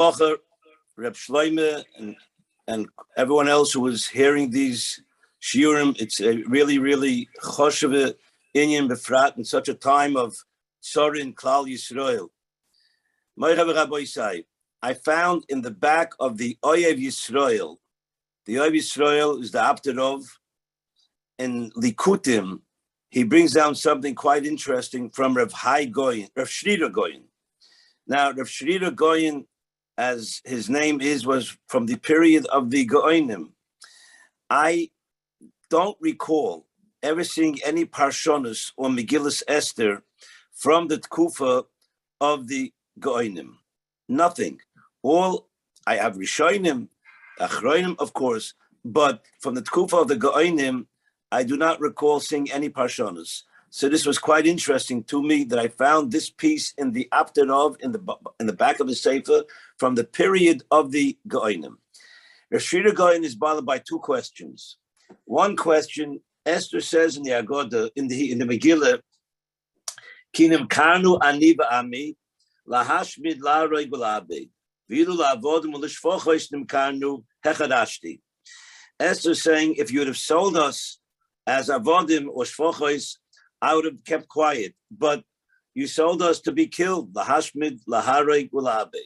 Reb Shloime and everyone else who was hearing these shiurim. It's a really, really choshev inyan befrat in such a time of tzara in Klal Yisrael. I found in the back of the Oyev Yisrael, the Oyev Yisrael is the HaRav in Likutim. He brings down something quite interesting from Rav Shrira Goyen. Now, Rav Shrira Goyen, as his name is, was from the period of the Goenim. I don't recall ever seeing any Parshonos or Megillas Esther from the Tkufa of the Goenim. Nothing. All I have Rishonim, Achronim, of course, but from the Tkufa of the Goenim, I do not recall seeing any Parshonos. So this was quite interesting to me that I found this piece in the HaRav in the back of the Sefer from the period of the Goenim. Rav Shrira Goyen is bothered by two questions. One question, Esther says in the Agoda, in the Megillah, Kinim Karnu Ani Ba'ami, Lahashmid La Regulabe, Vilu La'avodim Ulishfochois Nim Karnu Hechadashti. Esther is saying, if you would have sold us as Avodim or Shfochois, I would have kept quiet, but you sold us to be killed. Lahashmid Lahareg Ulabe.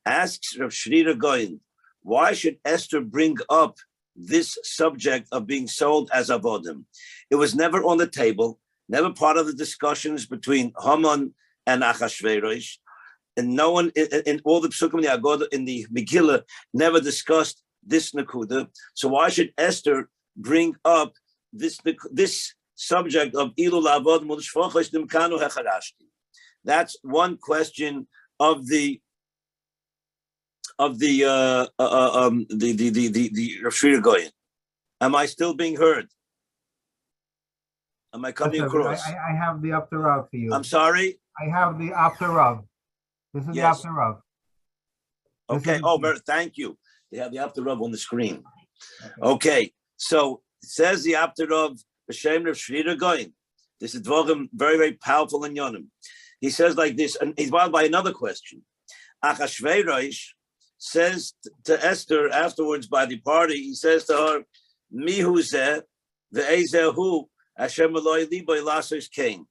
Asks Rav Shrira Goyen, why should Esther bring up this subject of being sold as avodim? It was never on the table, never part of the discussions between Haman and Achashverosh, and no one in all the psukim in the Agoda in the Megillah never discussed this nakuda. So why should Esther bring up this subject of Ilu La'avod Mulishfochos Nimkanu Hecharashti? That's one question of the Rav Shrira Goyen. Am I still being heard? Am I coming across? I have the HaRav for you. I'm sorry? I have the HaRav. This is yes. The HaRav. Okay. Thank you. They have the HaRav on the screen. Okay. So it says the HaRav, B'Shem Rav Shrira Goyen. This is very, very powerful in Yonim. He says like this, and he's bothered by another question. Achashverosh says to Esther afterwards by the party, he says to her, Mihu zeh ve'ezehu Hashem Eloi libo lasos kain.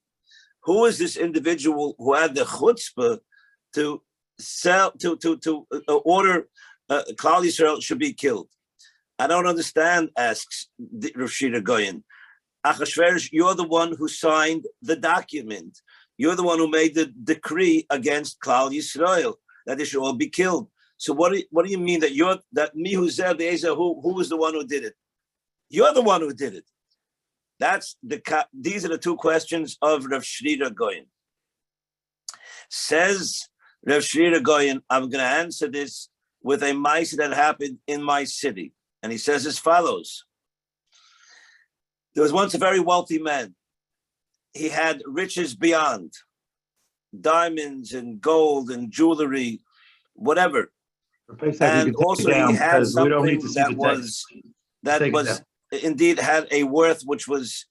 Who is this individual who had the chutzpah to order Klal Yisrael should be killed? I don't understand, asks Rav Shrira Goyen. Achashverosh, you're the one who signed the document. You're the one who made the decree against Klal Yisrael that they should all be killed. So what do you mean that who was the one who did it? You're the one who did it. These are the two questions of Rav Shrira Goyen. Says Rav Shrira Goyen, I'm going to answer this with a mice that happened in my city. And he says as follows. There was once a very wealthy man. He had riches beyond, diamonds and gold and jewelry, whatever. And also he had something that was indeed had a worth which was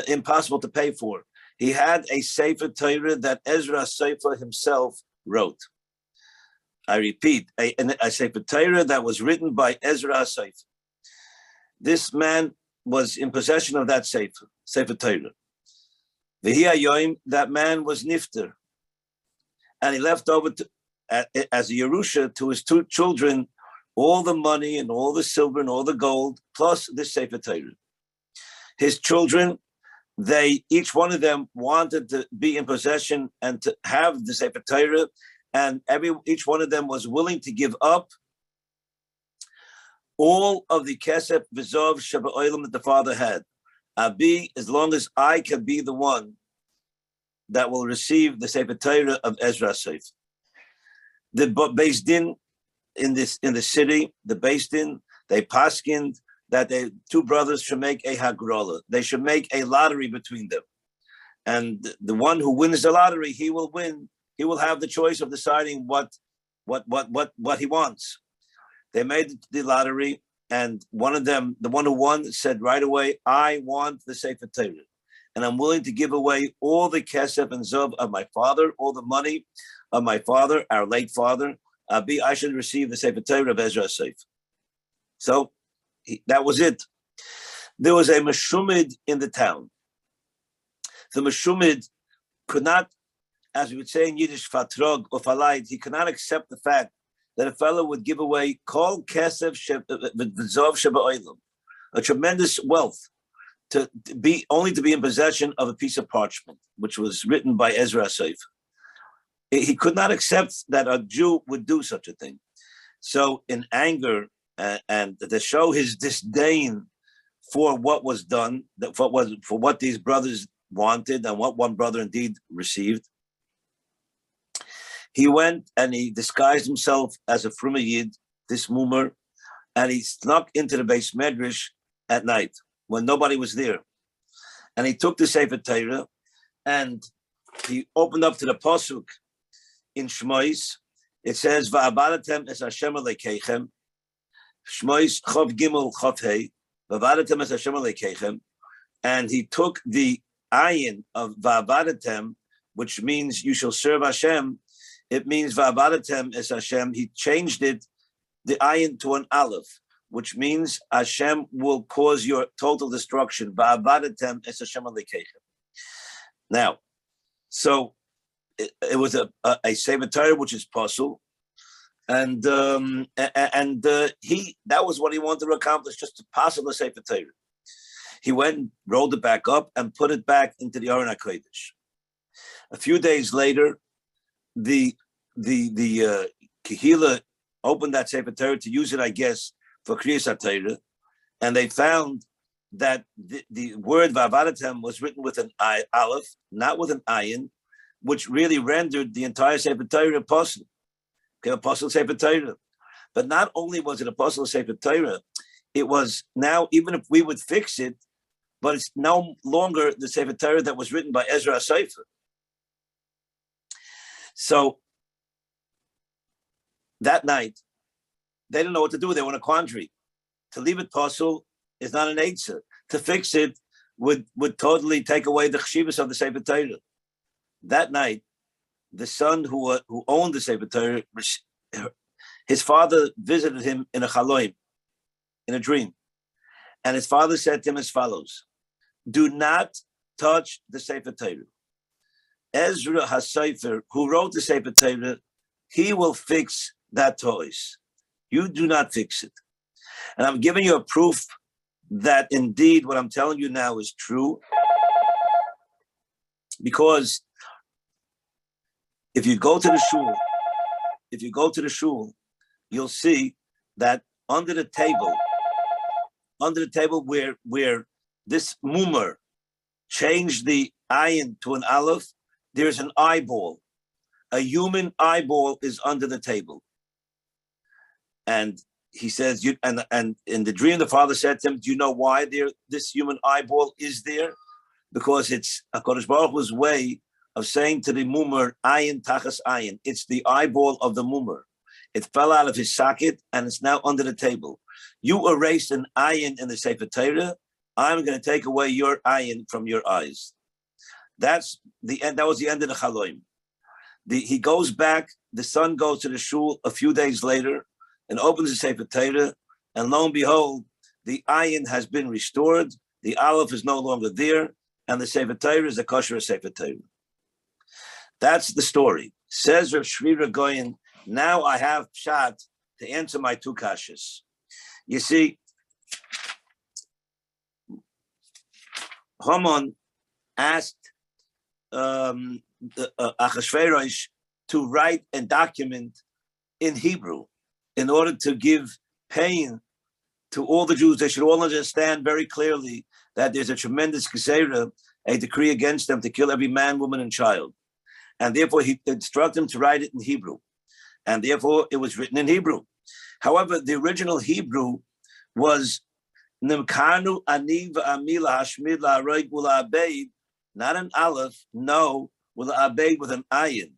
impossible to pay for. He had a Sefer Torah that Ezra Sefer himself wrote. I repeat, a Sefer Torah that was written by Ezra Sefer. This man was in possession of that Sefer Torah. That man was nifter, and he left over as a Yerusha to his two children all the money and all the silver and all the gold, plus the Sefer Torah. His children, each one of them wanted to be in possession and to have the Sefer Torah, and each one of them was willing to give up all of the kesef v'zov shaba'olam that the father had. Abi, as long as I can be the one that will receive the Sefer Torah of Ezra Sefer. The Beis Din in the city, the Beis Din, they paskined that two brothers should make a hagrola. They should make a lottery between them, and the one who wins the lottery, he will win. He will have the choice of deciding what he wants. They made the lottery, and one of them, the one who won, said right away, I want the Sefer Torah, and I'm willing to give away all the kesef and zov of my father, all the money of my father, our late father, Abi, I should receive the Sefer Torah of Ezra Seif. So that was it. There was a Meshumid in the town. The Meshumid could not, as we would say in Yiddish, fatrog or falait, he could not accept the fact that a fellow would give away kol kesef v'zov sheba'olam, a tremendous wealth, to be in possession of a piece of parchment, which was written by Ezra Seif. He could not accept that a Jew would do such a thing. So in anger and to show his disdain for what was done, for what these brothers wanted and what one brother indeed received, he went and he disguised himself as a Fruma Yid, this Mumar, and he snuck into the Beis Medrash at night when nobody was there. And he took the Sefer Torah and he opened up to the Pasuk in Shmois. It says, Va'abadatem es Hashem Elokeichem, Shmois Chav Gimel Chav Hei, Va'abadatem es Hashem Elokeichem, and he took the ayin of Va'abadatem, which means you shall serve Hashem. It means Va'abadatem es Hashem. He changed it, the ayin, to an aleph, which means Hashem will cause your total destruction. Va'abadatem es Hashem Elokeichem. Now, so it was a Sefer Torah which is puzzle, and he, that was what he wanted to accomplish, just to puzzle the Sefer Torah. He went and rolled it back up and put it back into the Aron HaKodesh. A few days later, the Kehila opened that Sefer Torah to use it, I guess, for Kriyas HaTorah, and they found that the word Va'avadatem was written with an aleph, not with an ayin, which really rendered the entire Sefer Torah apostle. Okay, apostle Sefer Torah. But not only was it apostle Sefer Torah, it was now, even if we would fix it, but it's no longer the Sefer Torah that was written by Ezra Sefer. So that night, they didn't know what to do. They were in a quandary. To leave it apostle is not an eitzah. To fix it would totally take away the chshivas of the Sefer Torah. That night, the son who owned the Sefer Torah, his father visited him in a chaloim, in a dream. And his father said to him as follows: do not touch the Sefer Torah. Ezra HaSefer, who wrote the Sefer Torah, he will fix that toys. You do not fix it. And I'm giving you a proof that indeed what I'm telling you now is true. Because if you go to the shul, you'll see that under the table where this mumar changed the ayin to an aleph, there's an eyeball. A human eyeball is under the table. And he says, and in the dream, the father said to him, do you know why this human eyeball is there? Because it's HaKadosh Baruch Hu's way of saying to the mumar, ayin tachas ayin. It's the eyeball of the mumar. It fell out of his socket and it's now under the table. You erased an ayin in the Sefer Torah. I'm going to take away your ayin from your eyes. That's the end. That was the end of the chaloim. He goes back. The son goes to the shul a few days later and opens the Sefer Torah, and lo and behold, the ayin has been restored. The aleph is no longer there, and the Sefer Torah is a kosher Sefer Torah. That's the story. Says Rav Shri Goyen, now I have pshat to answer my two kashas. You see, Haman asked Achashverosh to write and document in Hebrew in order to give pain to all the Jews. They should all understand very clearly that there's a tremendous gezerah, a decree against them to kill every man, woman, and child. And therefore, he instructed them to write it in Hebrew. And therefore, it was written in Hebrew. However, the original Hebrew was Nimkanu ani v'amila hashmid la'areg u'la'abeid, not an aleph, no, u'la'abeid with an ayin.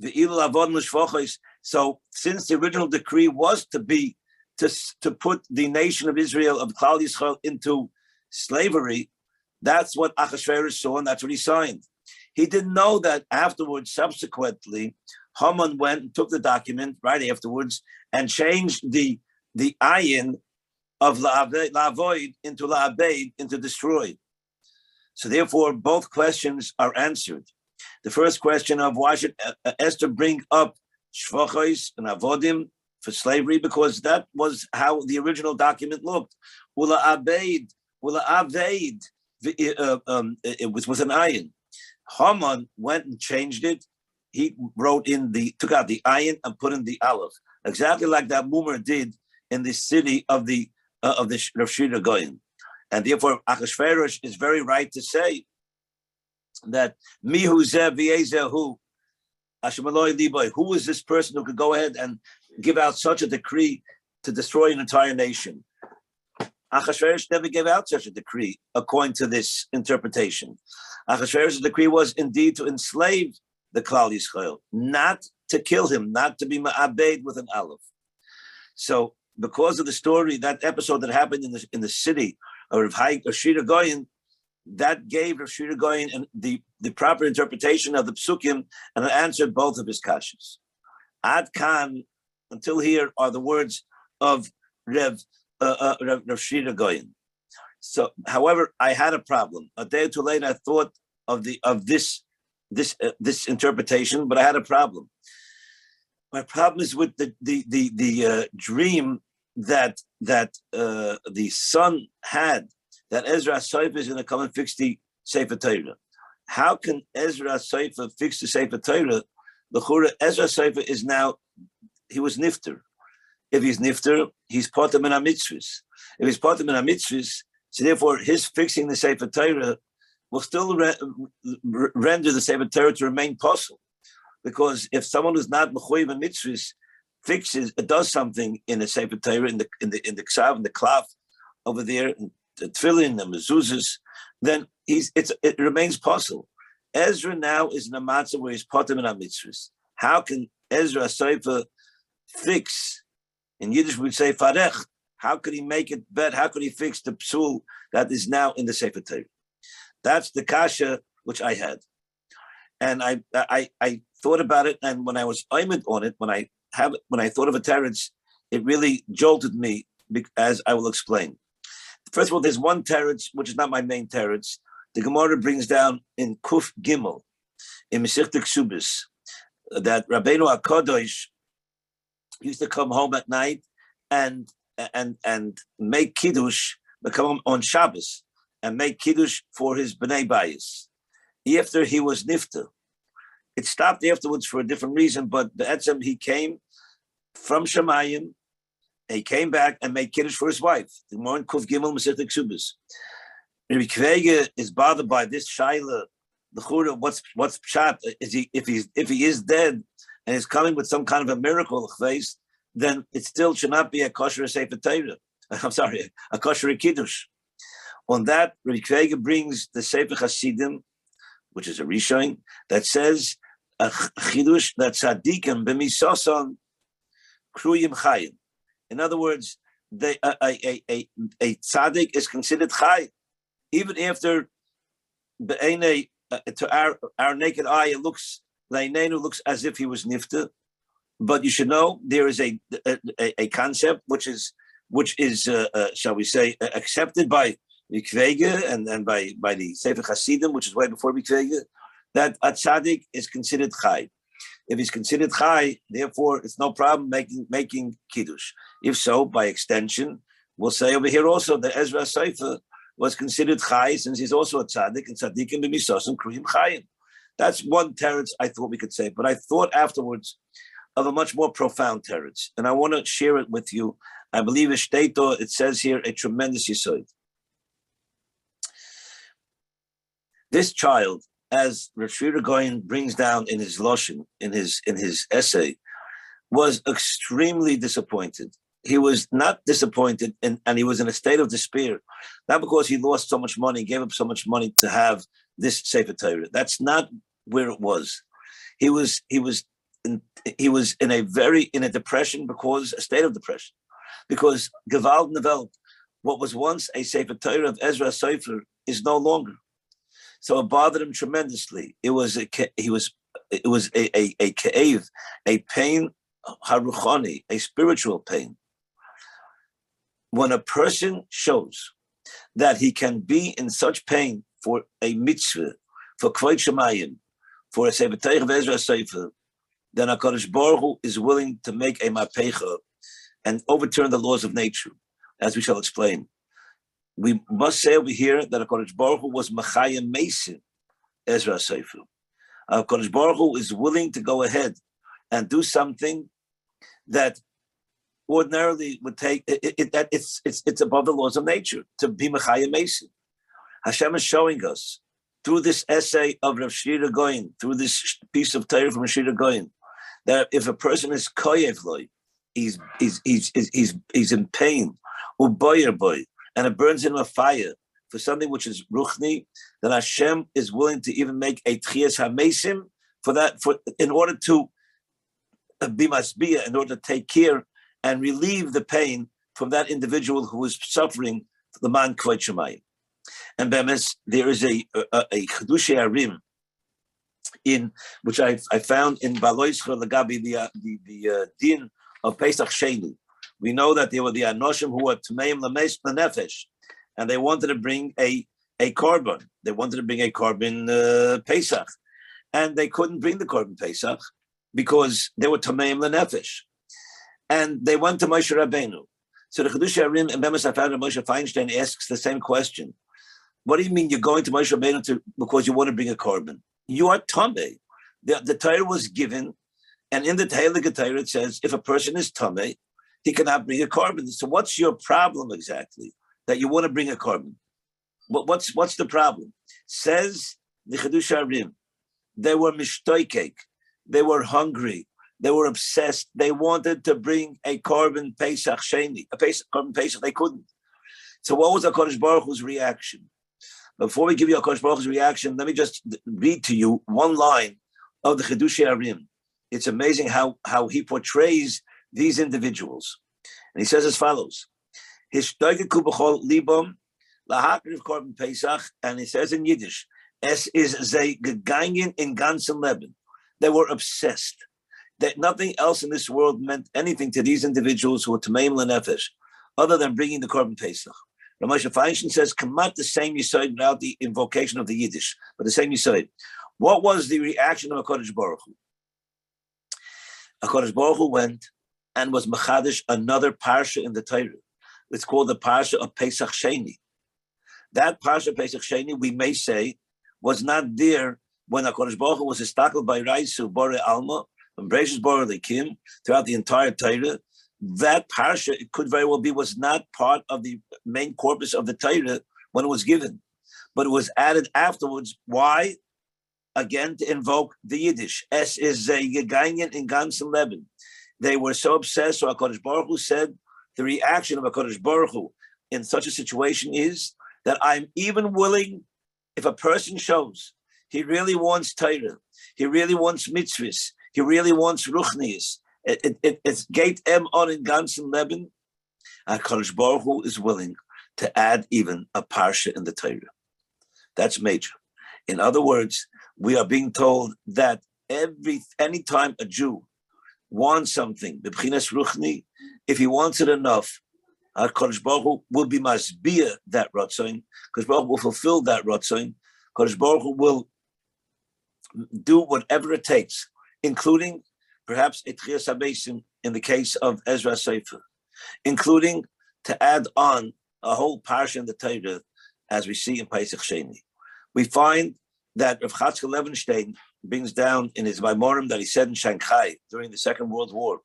V'ilu avod l'shvochos. So, since the original decree was to put the nation of Israel, of Klal Yisrael, into slavery, that's what Achashverosh saw, and that's what he signed. He didn't know that afterwards, subsequently, Haman went and took the document right afterwards and changed the ayin of la'avoid into la'abeid, into destroyed. So therefore, both questions are answered. The first question of why should Esther bring up shvachos and avodim for slavery, because that was how the original document looked. It was with an ayin. Haman went and changed it. He took out the ayin and put in the aleph, exactly like that Mumer did in the city of the Rav Shira Goyen. And therefore, Achashverosh is very right to say that mihu zeh v'yezehu, Hashem Eloi liboy, who is this person who could go ahead and give out such a decree to destroy an entire nation? Achashverosh never gave out such a decree, according to this interpretation. Achashverosh's decree was indeed to enslave the Klal Yisrael, not to kill him, not to be ma'abed with an aleph. So, because of the story, that episode that happened in the city of Rav Shira Goyen, that gave Rav Shira Goyen and the proper interpretation of the psukim, and it answered both of his kashas. Ad kan, until here, are the words of Rav Shira Goyen. So, however, I had a problem. A day or two later, I thought of this interpretation, but I had a problem. My problem is with the dream that the son had, that Ezra Sofer is going to come and fix the Sefer Torah. How can Ezra Sofer fix the Sefer Torah? The Ezra Sofer is now, he was nifter. If he's nifter, he's part of min ha-mitzvahs. If he's part of min ha-mitzvahs, so therefore his fixing the Sefer Torah will still render the Sefer Torah to remain possible. Because if someone who's not mechuyev in mitzvahs does something in the Sefer Torah, in the ksav, in the klaf over there, in the tefillin, the mezuzahs, then it remains possible. Ezra now is in a matzah where he's part of min ha-mitzvahs. How can Ezra Sofer fix? In Yiddish we would say farech. How could he make it better? How could he fix the psul that is now in the Sefer Torah? That's the kasha which I had. And I thought about it, and when I was oimid on it, when I thought of a teretz, it really jolted me, as I will explain. First of all, there's one teretz which is not my main teretz. The Gemara brings down in Kuf Gimel in Masechta Ksubis that Rabbeinu HaKadosh used to come home at night and make kiddush, come on Shabbos and make kiddush for his bnei bayis. After he was nifter, it stopped afterwards for a different reason, but the etzem, he came from Shemayim, he came back and made kiddush for his wife. The Gemara in Kuf Gimel Masechta Ksubis. Rabbi Kvege is bothered by this shaila. The chura, what's pshat? If he is dead and is coming with some kind of a miracle face, then it still should not be a kosher sefer Torah. I'm sorry, a kosher kiddush. On that, Rabbi Kvege brings the Sefer Hasidim, which is a Rishon, that says a chidush that tzadikim b'misoson kruyim chayim. In other words, a tzaddik is considered chay, even after to our naked eye it looks as if he was nifter. But you should know there is a concept which is shall we say accepted by Mikvege and by the Sefer Hasidim, which is way before Mikvege, that a tzaddik is considered chai. If he's considered chai, therefore it's no problem making kiddush. If so, by extension, we'll say over here also that Ezra Sofer was considered chai since he's also a tzaddik, and tzaddikim b'misosim kruyim chayim. That's one teretz I thought we could say, but I thought afterwards of a much more profound teretz, and I want to share it with you. I believe it says here a tremendous yesod. This child, as Rav Shira Goyen brings down in his loshen, in his essay, was extremely disappointed. He was not disappointed, and he was in a state of despair, not because he lost so much money, gave up so much money to have this Sefer Torah. That's not where it was. He was in a depression, a state of depression, because Gewalt Nevelt, what was once a Sefer Torah of Ezra Sofer, is no longer. So it bothered him tremendously. He was a cave, a pain, haruchani, a spiritual pain. When a person shows that he can be in such pain for a mitzvah, for kvod shemayim, for a sefer teich v'ezra sefer, then HaKadosh Baruch Hu is willing to make a mapecha and overturn the laws of nature, as we shall explain. We must say over here that HaKadosh Baruch Hu was machayim mesim Ezra sefer. HaKadosh Baruch Hu is willing to go ahead and do something that ordinarily would take it's above the laws of nature to be machayim mesim. Hashem is showing us through this essay of Rav Shira Goyen, through this piece of Torah from Rav Shira Goyen, that if a person is koyev loy, he's in pain, uboyer boy, and it burns him a fire for something which is ruchni, then Hashem is willing to even make a tchias hamesim for that, in order to be masbiyah, in order to take care and relieve the pain from that individual who is suffering the man kvod shemayim. And Bemes, there is a Chedushei Arim in which I found in Baloischa Lagabi the din of Pesach Sheni. We know that there were the Anoshim who were Tmeim Lamesh Lanefesh, and they wanted to bring a korban. They wanted to bring a korban Pesach, and they couldn't bring the korban Pesach because they were Tmeim Lanefesh, and they went to Moshe Rabbeinu. So the Chedushei Arim and Bemes, I found that Moshe Feinstein asks the same question. What do you mean you're going to Moshe Rabbeinu because you want to bring a korban? You are tamei. The Torah was given, and in the Heilige Torah it says if a person is tamei, he cannot bring a korban. So what's your problem exactly that you want to bring a korban? What's the problem? Says the Chedushei Arim, they were mishtoikek, they were hungry, they were obsessed. They wanted to bring a korban Pesach Sheni, a korban Pesach. They couldn't. So what was HaKadosh Baruch Hu's reaction? Before we give you HaKadosh Baruch Hu's reaction, let me just read to you one line of the Chedushei Arim. It's amazing how he portrays these individuals. And he says as follows, Hishtoigeku b'chol libam lahakriv korban Pesach, and he says in Yiddish, es is ze gegangen in ganzen Leben. They were obsessed. That nothing else in this world meant anything to these individuals who were Tmeim Lanefesh, other than bringing the korban Pesach. Moshe Feinstein says, "Kamat the same Yisod without the invocation of the Yiddish, but the same Yisod." What was the reaction of HaKadosh Baruch Hu? HaKadosh Baruch Hu went and was mechadish another parsha in the Torah. It's called the parsha of Pesach Sheni. That parsha of Pesach Sheni, we may say, was not there when HaKadosh Baruch Hu was established by Raisu Bore Alma, and Bereshis Bore Lekim, throughout the entire Torah. That parsha, it could very well be, was not part of the main corpus of the Torah when it was given, but it was added afterwards. Why? Again, to invoke the Yiddish. Es is gegangen in ganzen Leben. They were so obsessed, so HaKadosh Baruch Hu said, the reaction of HaKadosh Baruch Hu in such a situation is that I'm even willing, if a person shows he really wants Torah, he really wants mitzvahs, he really wants ruchnius, it's gate M on in ganzen Leben, HaKadosh Baruch Hu is willing to add even a parsha in the Torah. That's major. In other words, we are being told that anytime a Jew wants something, b'chinas ruchni, if he wants it enough, HaKadosh Baruch Hu will be masbiyah that ratzain. HaKadosh Baruch Hu will fulfill that ratzain. HaKadosh Baruch Hu will do whatever it takes, including perhaps a tchias hamesim in the case of Ezra Sefer, including to add on a whole parsha in the Torah, as we see in Pesach Sheni. We find that Rav Chatzkel Levenstein brings down in his Maimorim that he said in Shanghai during the Second World War.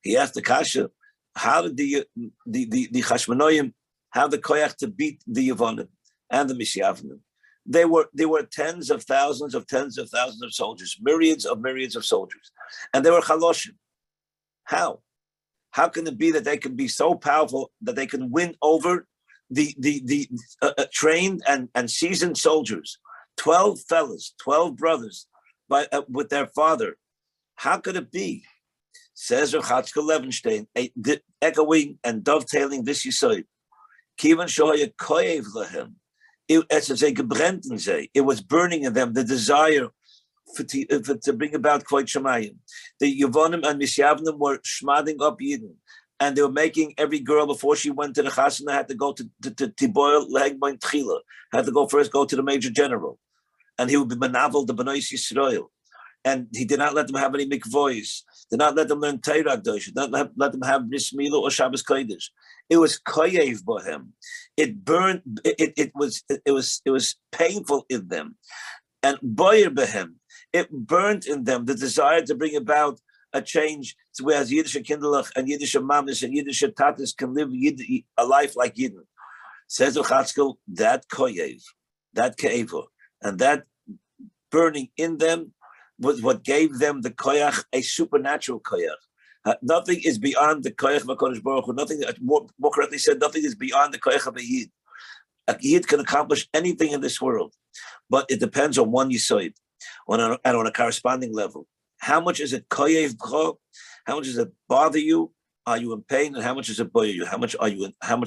He asked the Kasha, how did the Chashmonoim have the koyach to beat the Yevonim and the Misyavnim? There were tens of thousands of soldiers, myriads of soldiers, and they were chaloshim. How? How can it be that they can be so powerful that they can win over the trained and seasoned soldiers? 12 fellas, 12 brothers, with their father. How could it be? Says Rav Chatzkel Levenstein, echoing and dovetailing this Yisod. Kivan shoya koyev lahem. It was burning in them, the desire to bring about Kvod Shemayim. The Yevonim and Misyavnim were shmadding up Yidden, and they were making every girl before she went to the chasana had to go to Tiboil Lehegbain Tchila, had to go to the major general, and he would be manavel the Bnei Yisrael, and he did not let them have any mikvois, did not let them learn Torah Dosh, did not let them have Bris Milah or Shabbos Kodesh. It was koyev bohem. It burned. It was painful in them, and boyer behem. It burned in them the desire to bring about a change to where Yiddish kinderlach and Yiddish mamis and Yiddish tatas can live a life like Yidden. Says the Chatzkel, that koyev, that ke'evo, and that burning in them was what gave them the koyach, a supernatural koyach. Nothing is beyond the koyach of HaKadosh Baruch Hu. Nothing, more correctly said, nothing is beyond the koyach of a Yid. A Yid can accomplish anything in this world, but it depends on one Yisoid, on a corresponding level. How much is it koyev b'cho? How much does it bother you? Are you in pain? And how much does it bother you? How much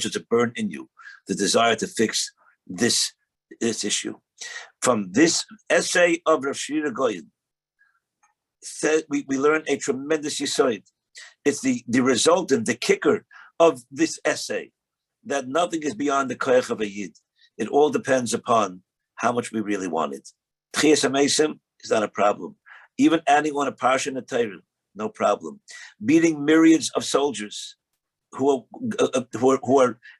does it burn in you? The desire to fix this issue. From this essay of Rav Shira Goyen, we learn a tremendous Yisoid. It's the resultant, the kicker of this essay, that nothing is beyond the koyach of a Yid. It all depends upon how much we really want it. Tchias HaMesim is not a problem. Even adding on a parsha in the Torah, no problem. Beating myriads of soldiers who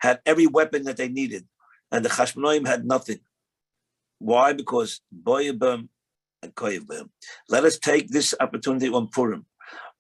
had every weapon that they needed, and the Chashmonaim had nothing. Why? Because boyabim and koyevim. Let us take this opportunity on Purim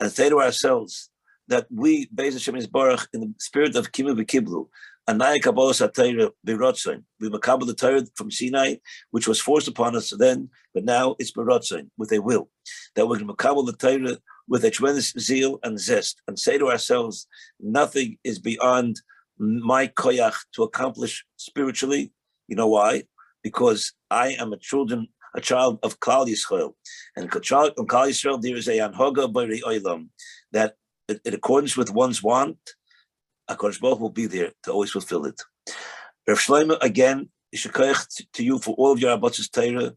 and say to ourselves that we, Beis Hashem Yisbarach, in the spirit of Kimu v'Kiblu, Anaya Kabbalah Satayra B'Rotzain, we makabel the Torah from Sinai, which was forced upon us then, but now it's B'Rotzain, with a will. That we're going to makabel the Torah with a tremendous zeal and zest, and say to ourselves, nothing is beyond my koyach to accomplish spiritually. You know why? Because I am a child of Klal Yisrael, and in Klal Yisrael there is a anhoga b'rei olam that, in accordance with one's want, HaKadosh Baruch will be there to always fulfill it. Rav Shlomo, again, yishakayach to you for all of your Abbatz's Torah.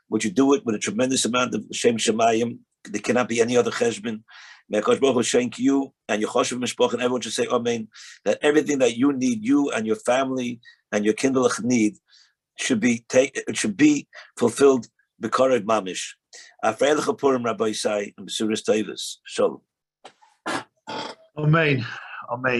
Would you do it with a tremendous amount of Shem Shemayim? There cannot be any other cheshbon. May HaKadosh Baruch Hu shank you and your choshev mishpach, and everyone should say Amen. That everything that you need, you and your family and your kindlech need, should be fulfilled b'karev mamish. Afreilach Purim, Rabbi Isai, and B'suras Tevis. Shalom. Amen. Amen.